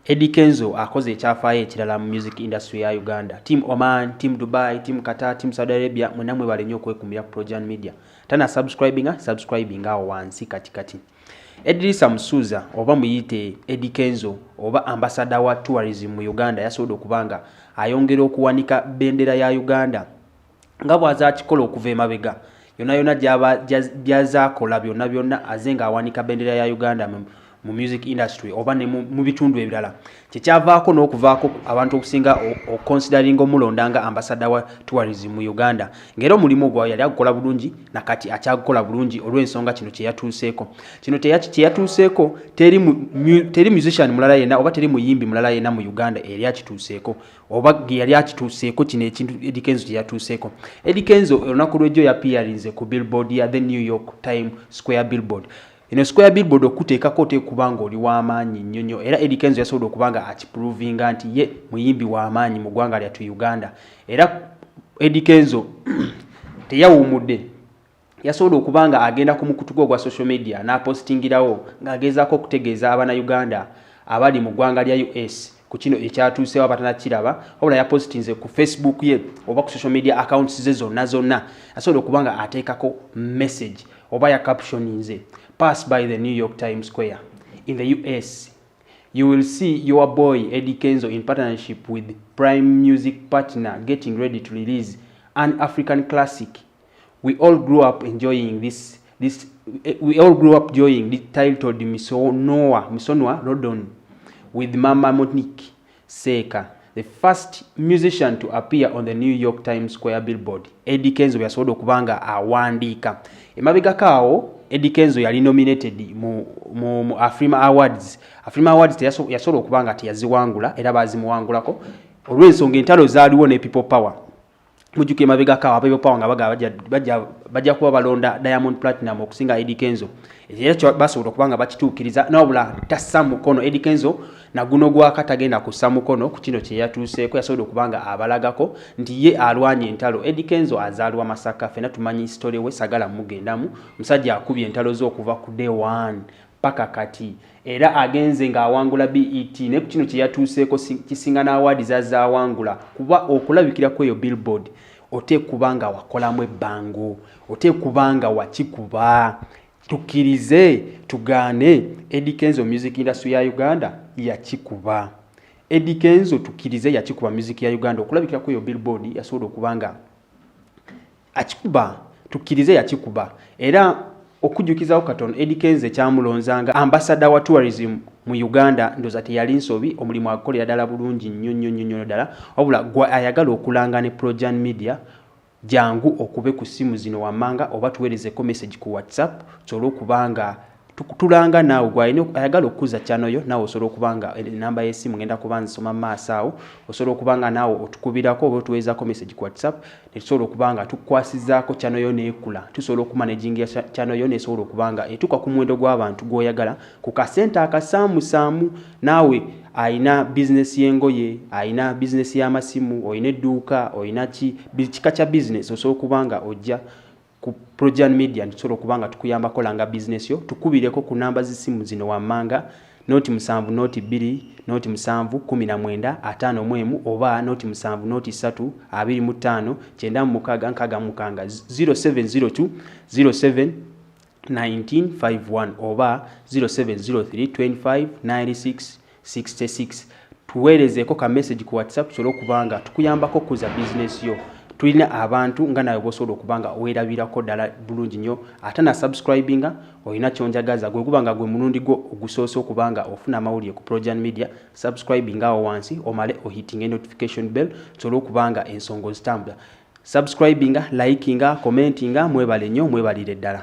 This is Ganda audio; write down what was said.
Eddie Kenzo akoze ekyafaayo ekirala mu music industry ya Uganda. Team Oman, Team Dubai, Team Qatar, Team Saudi Arabia mwenamwe bali nnyo okwekumira ku Projan Media. Tana subscribing awo wansi kati. Edrisa Msuza oba muyite Eddie Kenzo oba ambassador wa tourism mu Uganda yasobola okubanga ayongera okuwanika bendera ya Uganda. Nga bwaza akikola okuva emabega. Yona gyazaakola byonna azenga awanika bendera ya Uganda mu music industry oba ne mu bitundu ebirala kyekyavaako n'okuvaako abantu okusinga considering omulondanga ambassador wa tourism mu Uganda ngero omulimu gwa yali agukola bulungi nakati akyagukola bulungi olw'ensonga kino kyeyatuuseeko kyeyatuuseeko teri musician mulala yena oba teri muyimbi mulala yena mu Uganda eri akituuseeko oba yali akituuseeko kino ekintu Eddie Kenzo kyeyatuuseeko. Eddie Kenzo olunaku lw'ejjo yapiyarinze ku billboard ya the New York Times Square billboard. Ino square billboard okuteekako oteekubanga oli w'amaanyi nnyo era Eddie Kenzo yasobola okubanga akiprovinga nti ye muyimbi w'amaanyi mu ggwanga lyattu Uganda. Era Eddie Kenzo teyawummudde yasobola okubanga agenda ku mukutu gwa social media n'apostingirawo ng'agezaako okutegeeza abana Uganda abali mu ggwanga lya US ku kino ekyatuusewo abatanakiraba wabula yapostinze ku Facebook ye oba ku social media accounts ze zonna asobola okubanga ateekako message oba ya captioninze pass by the New York Times Square in the US. You will see your boy Eddie Kenzo in partnership with Prime Music partner getting ready to release an African classic. We all grew up enjoying this titled Misonwa Rodon with Mama Monique Seka, the first musician to appear on the New York Times Square billboard. Eddie Kenzo yasobola okubanga awandiika emabega kaawo Eddie Kenzo yali nominated mu Afrima Awards. Afrima Awards yasobola okubanga teyaziwangula era bazimuwangulako olw'ensonga entalo zaaliwo ne People Power. Mujjuke emabega kaawo People Power nga bajja kuba balonda Diamond Platinum okusinga Eddie Kenzo. Era basobola okubanga bakituukiriza n'obula tassa mukono Eddie Kenzo na guno gwaka tagenda kussa mukono ku kino kye yatuuseeko yasobola okubanga abalagako nti ye alwanye entalo. Eddie Kenzo azaalwa Masaka fena tumanyi story we sagala mugendamu musajja akubye entalo z'okuva ku day 1 paka kati era agenze nga awangula BET ne ku kino kye yatuuseeko kisinga na award zazaawangula kuba okulabikira kweyo billboard oteekubanga wakolamu ebbango oteekubanga wakikuba tukirize tugaane Eddie Kenzo music industry ya Uganda yakikuba. Eddie Kenzo tukirize yakikuba music ya Uganda okulabikira kweyo billboard yasobola okubanga akikuba tukirize yakikuba era okujjukizawo katono Eddie Kenzo kyamulonzanga ambassador wa tourism mu Uganda ndoza teyali nsobi omulimu akolera ddala bulungi nnyo ddala wabula gwa ayagala okulanga ne Projan Media jangu okube ku simu zino wammanga oba tuweerezeko message ku WhatsApp solo kubanga tulanga naawe gwaine ayagala okuza channel yo naawe osobola okubanga namba y'essimu ngenda kubanza soma maaso awo osobola okubanga naawe otukubirako oba otuweezako message ku WhatsApp ne tusobola okubanga tukwasizaako channel yo neekula tusobola okumanaging ya channel yo nesobola okubanga etuuka ku muwendo gw'abantu gw'oyagala ku kasente akasaamusaamu naawe aina business y'engoye aina business y'amasimu oyina edduuka oyina kika kya business osobola okubanga ojja ku Projan Media ntusobola okubanga tukuyambako langa business yo tukubireko ku namba z'essimu zino wammanga noti 7 noti 2 noti 7 19 51 oba noti 7 noti 3 25 96 0702 07 1951 oba 0703 25 96 66 tuweerezeko ka message ku WhatsApp tusobola okubanga tukuyambako kuza business yo. Tulina abantu nga nawe bosobola okubanga owerabirako ddala bulungi nnyo ate na subscribinga olina kyonjagaza gwe kubanga gwe mulundi gwo ogusoose okubanga ofuna amawulire ku Projan Media subscribinga awo wansi omale ohitinga notification bell tusobola okubanga ensonga zitambula subscribinga likinga commentinga mwebale nnyo mwebalire ddala.